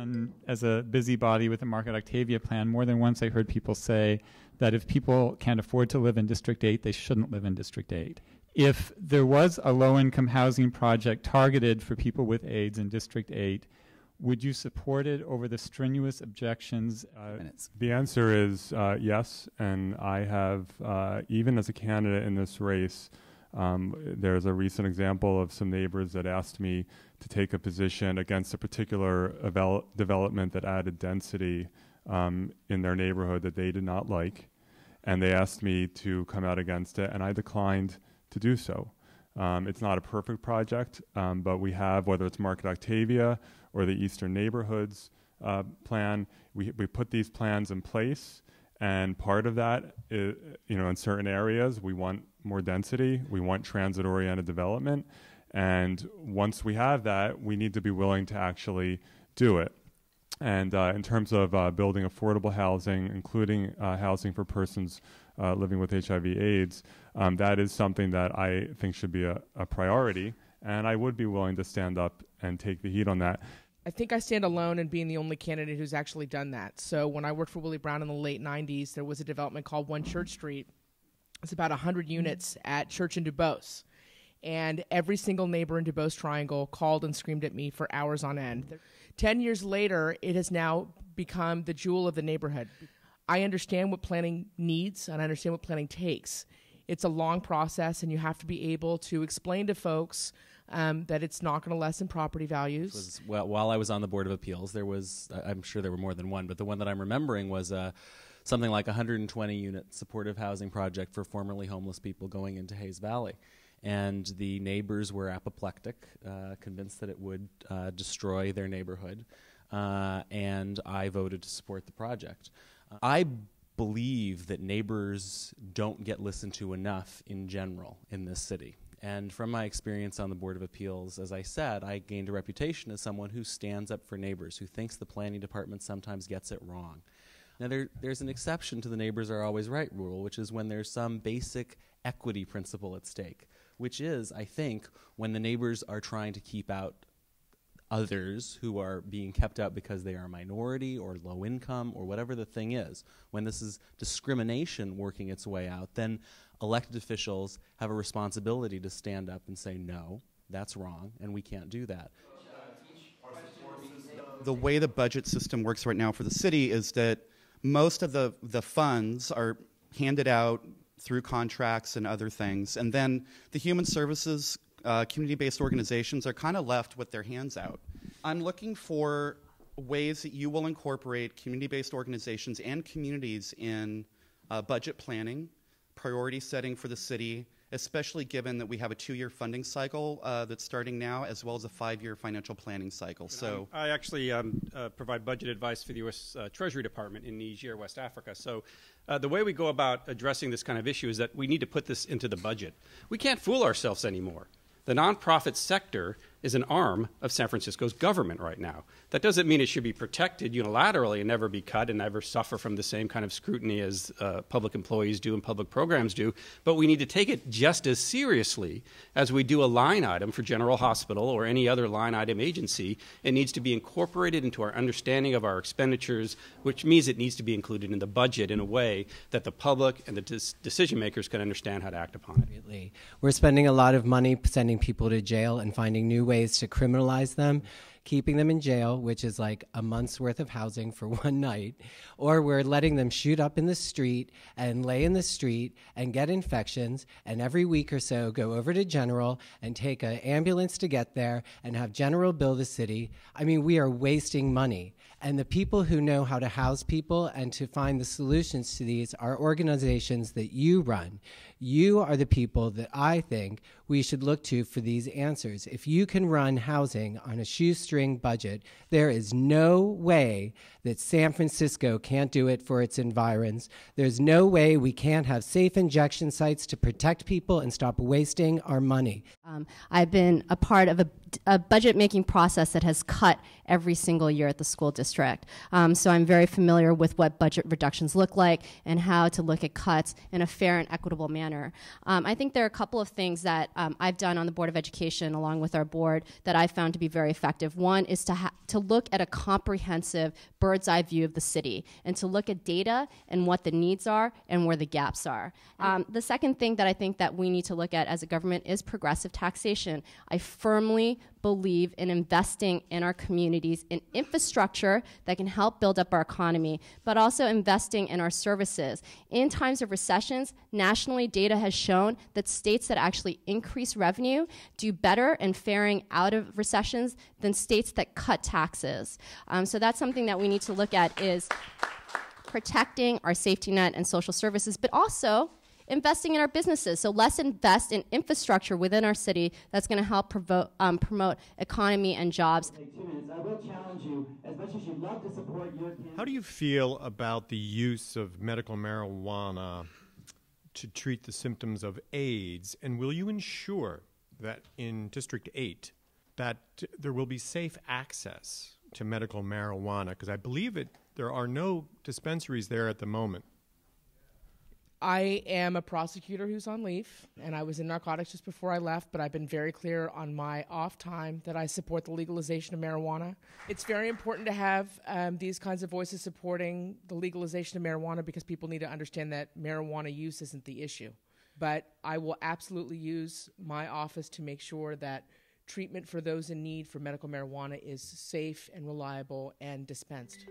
done as a busybody with the Market Octavia plan, more than once I heard people say that if people can't afford to live in District 8, they shouldn't live in District 8. If there was a low-income housing project targeted for people with AIDS in District 8, would you support it over the strenuous objections? The answer is yes, and I have, even as a candidate in this race, there's a recent example of some neighbors that asked me to take a position against a particular development that added density in their neighborhood that they did not like, and they asked me to come out against it, and I declined to do so. It's not a perfect project, but we have, whether it's Market Octavia or the Eastern Neighborhoods plan, we put these plans in place, and part of that is, in certain areas, we want more density, we want transit-oriented development, and once we have that, we need to be willing to actually do it. And in terms of building affordable housing, including housing for persons living with HIV/AIDS, that is something that I think should be a priority, and I would be willing to stand up and take the heat on that. I think I stand alone in being the only candidate who's actually done that. So when I worked for Willie Brown in the late 90s, there was a development called One Church Street. It's about 100 units at Church in Dubose. And every single neighbor in Dubose Triangle called and screamed at me for hours on end. 10 years later, it has now become the jewel of the neighborhood. I understand what planning needs, and I understand what planning takes. It's a long process, and you have to be able to explain to folks that it's not going to lessen property values. While I was on the Board of Appeals, there was, I'm sure there were more than one, but the one that I'm remembering was something like 120-unit supportive housing project for formerly homeless people going into Hayes Valley. And the neighbors were apoplectic, convinced that it would destroy their neighborhood, and I voted to support the project. I believe that neighbors don't get listened to enough in general in this city. And from my experience on the Board of Appeals, as I said, I gained a reputation as someone who stands up for neighbors, who thinks the planning department sometimes gets it wrong. Now, there's an exception to the neighbors are always right rule, which is when there's some basic equity principle at stake, which is, I think, when the neighbors are trying to keep out others who are being kept out because they are a minority or low income or whatever the thing is. When this is discrimination working its way out, then elected officials have a responsibility to stand up and say, no, that's wrong, and we can't do that. The way the budget system works right now for the city is that most of the funds are handed out through contracts and other things, and then the human services community-based organizations are kind of left with their hands out. I'm looking for ways that you will incorporate community-based organizations and communities in budget planning, priority setting for the city, especially given that we have a 2-year funding cycle that's starting now, as well as a 5-year financial planning cycle. So I actually provide budget advice for the U.S. Treasury Department in Niger, West Africa. So the way we go about addressing this kind of issue is that we need to put this into the budget. We can't fool ourselves anymore. The nonprofit sector is an arm of San Francisco's government right now. That doesn't mean it should be protected unilaterally and never be cut and never suffer from the same kind of scrutiny as public employees do and public programs do, but we need to take it just as seriously as we do a line item for General Hospital or any other line item agency. It needs to be incorporated into our understanding of our expenditures, which means it needs to be included in the budget in a way that the public and the decision makers can understand how to act upon it. We're spending a lot of money sending people to jail and finding new ways to criminalize them, keeping them in jail, which is like a month's worth of housing for one night, or we're letting them shoot up in the street and lay in the street and get infections, and every week or so go over to General and take an ambulance to get there and have General bill the city. I mean, we are wasting money. And the people who know how to house people and to find the solutions to these are organizations that you run. You are the people that I think we should look to for these answers. If you can run housing on a shoestring budget, there is no way that San Francisco can't do it for its environs. There's no way we can't have safe injection sites to protect people and stop wasting our money. I've been a part of a budget-making process that has cut every single year at the school district. So I'm very familiar with what budget reductions look like and how to look at cuts in a fair and equitable manner. manner. I think there are a couple of things that I've done on the Board of Education along with our board that I found to be very effective. One is to look at a comprehensive bird's eye view of the city and to look at data and what the needs are and where the gaps are. The second thing that I think that we need to look at as a government is progressive taxation. I firmly believe in investing in our communities in infrastructure that can help build up our economy, but also investing in our services. In times of recessions, nationally, data has shown that states that actually increase revenue do better in faring out of recessions than states that cut taxes. So that's something that we need to look at, is protecting our safety net and social services, but also investing in our businesses. So let's invest in infrastructure within our city that's going to help promote economy and jobs. I will challenge you, as much as you'd love to support your candidate. How do you feel about the use of medical marijuana to treat the symptoms of AIDS? And will you ensure that in District 8 that there will be safe access to medical marijuana? Because I believe there are no dispensaries there at the moment. I am a prosecutor who's on leave, and I was in narcotics just before I left, but I've been very clear on my off time that I support the legalization of marijuana. It's very important to have these kinds of voices supporting the legalization of marijuana because people need to understand that marijuana use isn't the issue. But I will absolutely use my office to make sure that treatment for those in need for medical marijuana is safe and reliable and dispensed.